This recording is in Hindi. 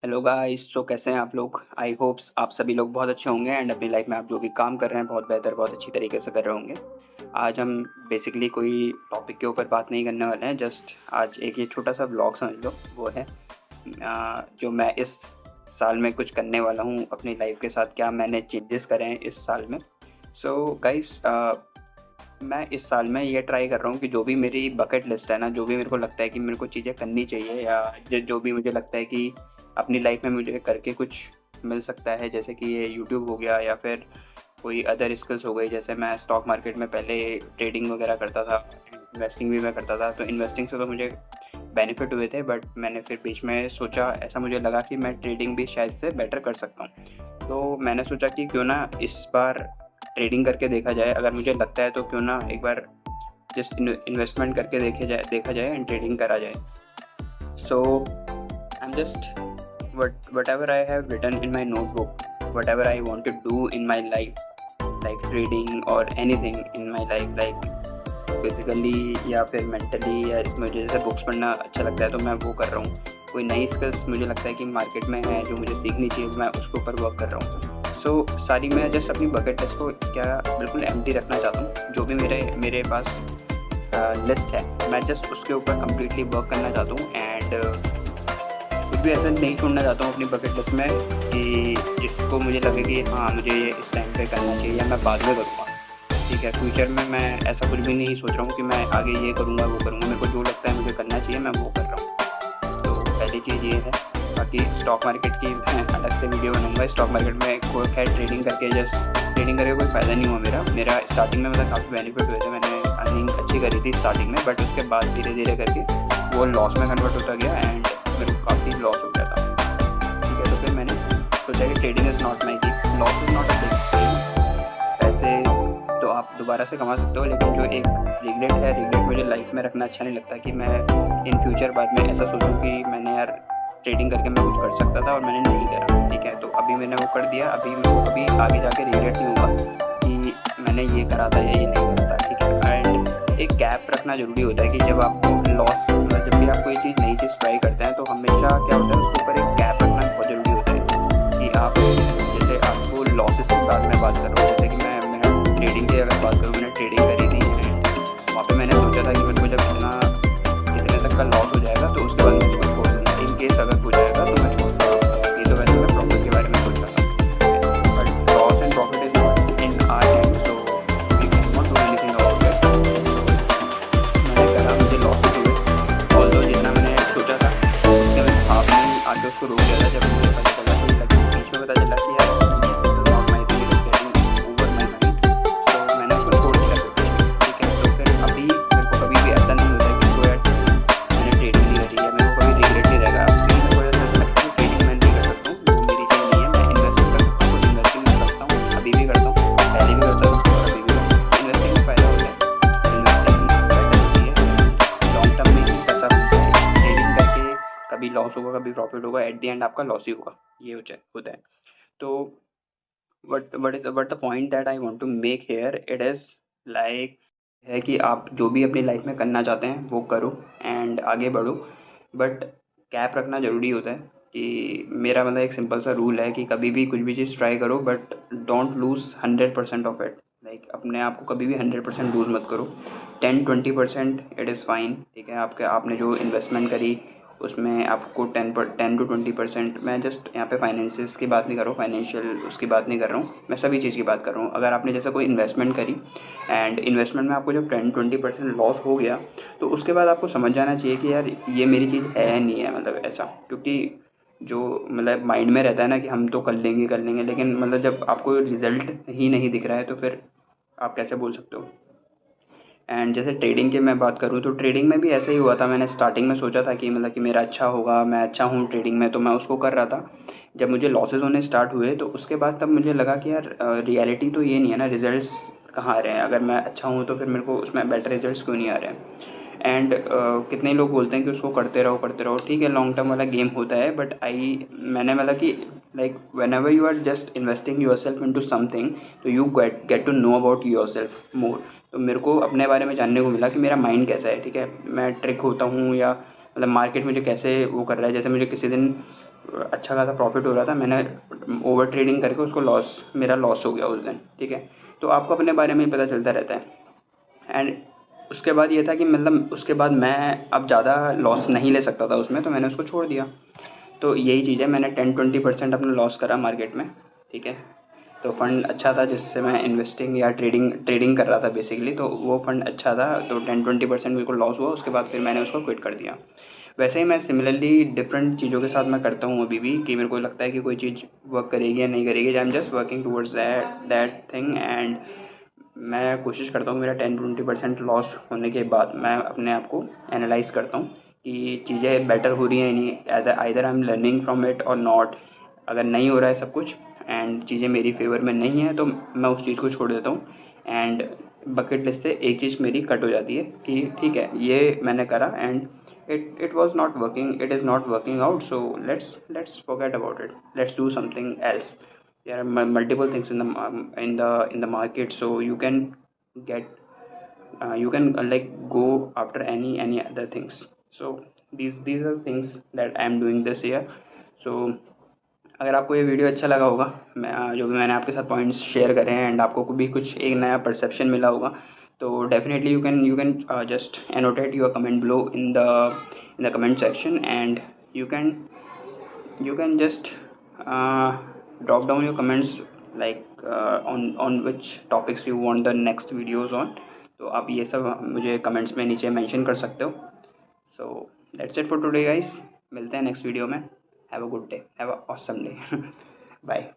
Hello guys. कैसे हैं आप लोग? आई होप्स आप सभी लोग बहुत अच्छे होंगे एंड अपनी लाइफ में आप जो भी काम कर रहे हैं बहुत बेहतर बहुत अच्छी तरीके से कर रहे होंगे। आज हम बेसिकली कोई टॉपिक के ऊपर बात नहीं करने वाले हैं। जस्ट आज एक ये छोटा सा व्लॉग समझ लो, वो है जो मैं इस साल में कुछ करने वाला हूँ अपनी लाइफ के साथ, क्या मैंने चेंजेस करे हैं इस साल में। सो गाइस, मैं इस साल में ये ट्राई कर रहा हूँ कि जो भी मेरी बकेट लिस्ट है ना, जो भी मेरे को लगता है कि मेरे को चीज़ें करनी चाहिए, या जो भी मुझे लगता है कि अपनी लाइफ में मुझे करके कुछ मिल सकता है, जैसे कि ये यूट्यूब हो गया या फिर कोई अदर स्किल्स हो गई। जैसे मैं स्टॉक मार्केट में पहले ट्रेडिंग वगैरह करता था, इन्वेस्टिंग भी मैं करता था। तो इन्वेस्टिंग से तो मुझे बेनिफिट हुए थे, बट मैंने फिर बीच में सोचा, ऐसा मुझे लगा कि मैं ट्रेडिंग भी शायद से बेटर कर सकता हूँ। तो मैंने सोचा कि क्यों ना इस बार ट्रेडिंग करके देखा जाए। अगर मुझे लगता है तो क्यों ना एक बार जस्ट इन्वेस्टमेंट करके देखा जाए एंड ट्रेडिंग करा जाए। So I am just whatever I have written in my notebook, whatever I want to do in my life, like trading or anything in my life, like physically या फिर मेंटली, या मुझे जैसे बुक्स पढ़ना अच्छा लगता है तो मैं वो कर रहा हूँ। कोई नई स्किल्स मुझे लगता है कि मार्केट में है जो मुझे सीखनी चाहिए, मैं उसके ऊपर वर्क कर रहा हूँ। सारी मैं जस्ट अपनी बकेट लिस्ट को क्या बिल्कुल एम्प्टी रखना चाहता हूँ। जो भी मेरे पास लिस्ट है, मैं जस्ट उसके ऊपर कम्प्लीटली वर्क करना चाहता हूँ एंड कुछ भी ऐसा नहीं छोड़ना चाहता हूँ अपनी बकेट लिस्ट में कि जिसको मुझे लगे कि हाँ मुझे ये इस टाइम पे करना चाहिए या मैं बाद में करूँगा। ठीक है, फ्यूचर में मैं ऐसा कुछ भी नहीं सोच रहा हूँ कि मैं आगे ये करूँगा वो करूँगा। मेरे को जो लगता है मुझे करना चाहिए मैं वो कर रहा हूँ। तो पहली चीज़ ये है। बाकी स्टॉक मार्केट की मैं अलग से वीडियो बनाऊँगा। स्टॉक मार्केट में कोई खैर ट्रेडिंग करके कोई फ़ायदा नहीं हुआ मेरा स्टार्टिंग में मतलब काफ़ी बेनिफिट हुए थे। मैंने अर्निंग अच्छी करी थी स्टार्टिंग में, बट उसके बाद धीरे धीरे करके वो लॉस में कन्वर्ट होता गया एंड मेरे को काफ़ी लॉस हो गया था। ठीक है, तो फिर मैंने सोचा कि ट्रेडिंग इज़ नॉट माई की, loss is not a big. पैसे तो आप दोबारा से कमा सकते हो, लेकिन जो एक रिग्रेट मुझे लाइफ में रखना अच्छा नहीं लगता कि मैं इन फ्यूचर बाद में ऐसा सोचूं कि मैंने यार ट्रेडिंग करके मैं कुछ कर सकता था और मैंने नहीं करा। ठीक है, तो अभी मैंने वो कर दिया। अभी मेरे को कभी आगे जाके रिग्रेट नहीं होगा कि मैंने ये करा था या ये नहीं करा था। ठीक है, एंड एक गैप रखना ज़रूरी होता है कि जब आपको लॉस, जब भी आप कोई चीज़ नई चीज़ ट्राई करते हैं तो हमेशा क्या होता है उसके ऊपर एक गैप रखना बहुत ज़रूरी होता है कि आप जैसे आपको लॉसेस की बात कर रहा हूँ। जैसे कि मैं ट्रेडिंग की अगर बात करूँ, मैंने ट्रेडिंग करी थी एंड वहाँ पे मैंने सोचा था कि मेरे को जब इतने तक का लॉस हो जाएगा तो उसके बाद मैं इसको छोड़ दूँगा। इन केस अगर हो जाएगा तो मैं छोड़ दूँगा। ये तो वैसे मैं प्रॉफिट के बारे में सोच रहा था, but loss and profit is not in our hand, so we can not do anything about it. मैंने करा, मुझे लॉसेस हुए, ऑल्दो जितना मैंने सोचा था उसके मैं हाफ में आके उसको रोक दिया था। जब मुझे पता चला कि बीच में पता चला कि यार this is not my thing, it is getting over my mind, तो मैंने उसको छोड़ दिया बीच में। ठीक है, तो फिर अभी मेरे को कभी भी ऐसा नहीं होता है कि मेरे को यार मैंने ट्रेडिंग नहीं करी है, मेरे को कभी रिग्रेट नहीं रहेगा। फिर मेरे को ऐसा लगता है कि ट्रेडिंग मैं नहीं कर सकता हूँ, वो मेरी चीज़ नहीं है। मैं इन्वेस्टिंग कर सकता हूँ, खुद इन्वेस्टिंग मैं करता हूँ, अभी भी करता हूँ, पहले भी करता था और अभी भी करता हूँ। इन्वेस्टिंग में फ़ायदा होता है, इन्वेस्टिंग बेटर होती है, लॉन्ग टर्म में ही पैसा बनता है। ट्रेडिंग करके कभी लॉस होगा कभी प्रॉफिट होगा, एट द एंड आपका लॉस ही होगा, ये होता है। तो what the point that I want to make here, it is like है कि आप जो भी अपनी लाइफ में करना चाहते हैं वो करो एंड आगे बढ़ो, बट कैप रखना ज़रूरी होता है। कि मेरा मतलब एक सिंपल सा रूल है कि कभी भी कुछ भी चीज़ ट्राई करो, but don't lose 100% of it. Like अपने आप को कभी भी 100% लूज़ मत करो। 10-20% इट इज़ फाइन। ठीक है, आपने जो इन्वेस्टमेंट करी उसमें आपको 10 to 20%, मैं जस्ट यहाँ पे फाइनेंसिस की बात नहीं कर रहा हूँ, फाइनेंशियल उसकी बात नहीं कर रहा हूँ, मैं सभी चीज़ की बात कर रहा हूँ। अगर आपने जैसे कोई इन्वेस्टमेंट करी एंड इन्वेस्टमेंट में आपको जब 10-20% लॉस हो गया, तो उसके बाद आपको समझ जाना चाहिए कि यार ये मेरी चीज़ है नहीं है, मतलब ऐसा। क्योंकि जो मतलब माइंड में रहता है ना कि हम तो कर लेंगे, लेकिन मतलब जब आपको रिजल्ट ही नहीं दिख रहा है तो फिर आप कैसे बोल सकते हो। एंड जैसे ट्रेडिंग की मैं बात करूँ तो ट्रेडिंग में भी ऐसा ही हुआ था। मैंने स्टार्टिंग में सोचा था कि मतलब कि मेरा अच्छा होगा, मैं अच्छा हूँ ट्रेडिंग में, तो मैं उसको कर रहा था। जब मुझे लॉसेस होने स्टार्ट हुए तो उसके बाद तब मुझे लगा कि यार रियलिटी तो ये नहीं है ना, रिजल्ट्स कहाँ आ रहे हैं। अगर मैं अच्छा हूँ तो फिर मेरे को उसमें बेटर रिजल्ट्स क्यों नहीं आ रहे हैं। एंड कितने लोग बोलते हैं कि उसको करते रहो, ठीक है, लॉन्ग टर्म वाला गेम होता है, बट मैंने मतलब कि like whenever you are just investing yourself into something, तो you get to know about yourself more. तो मेरे को अपने बारे में जानने को मिला कि मेरा माइंड कैसा है। ठीक है, मैं ट्रिक होता हूँ या मतलब मार्केट मुझे कैसे वो कर रहा है। जैसे मुझे किसी दिन अच्छा खासा प्रॉफिट हो रहा था, मैंने ओवर ट्रेडिंग करके उसको मेरा लॉस हो गया उस दिन, ठीक है। तो आपको अपने बारे में ही पता चलता रहता है। एंड उसके बाद ये था कि मतलब उसके बाद मैं अब ज़्यादा लॉस नहीं ले सकता था उसमें, तो मैंने उसको छोड़ दिया। तो यही चीज़ है, मैंने 10-20% अपना लॉस करा मार्केट में, ठीक है। तो फंड अच्छा था जिससे मैं इन्वेस्टिंग या ट्रेडिंग ट्रेडिंग कर रहा था बेसिकली, तो वो फंड अच्छा था, तो 10-20% मेरे को लॉस हुआ। उसके बाद फिर मैंने उसको क्विट कर दिया। वैसे ही मैं सिमिलरली डिफरेंट चीज़ों के साथ मैं करता हूँ अभी भी, कि मेरे को लगता है कि कोई चीज़ वर्क करेगी या नहीं करेगी, आई am just working towards that thing. And मैं कोशिश करता हूँ मेरा 10-20% लॉस होने के बाद मैं अपने आप को एनालाइज़ करता हूँ कि चीज़ें बेटर हो रही हैं नहीं, either I am learning from it और नॉट। अगर नहीं हो रहा है सब कुछ एंड चीज़ें मेरी फेवर में नहीं है, तो मैं उस चीज़ को छोड़ देता हूँ। एंड बकेट लिस्ट से एक चीज़ मेरी कट हो जाती है कि ठीक है, ये मैंने करा and it was not working, it is not working out, so let's forget about it, let's do something else. There are multiple things in the market, so you can get you can like go after any other things. So these are things that I am doing this year. So अगर आपको ये वीडियो अच्छा लगा होगा, मैं जो भी मैंने आपके साथ पॉइंट्स शेयर करे हैं एंड आपको भी कुछ एक नया परसेप्शन मिला होगा, तो definitely you can just annotate your comment below in the comment section. And you can you can just drop down your comments, like on which topics you want the next videos on। तो आप ये सब मुझे कमेंट्स में नीचे मेंशन कर सकते हो। So that's it for today guys, मिलते हैं नेक्स्ट वीडियो में। Have a good day, have a awesome day. Bye.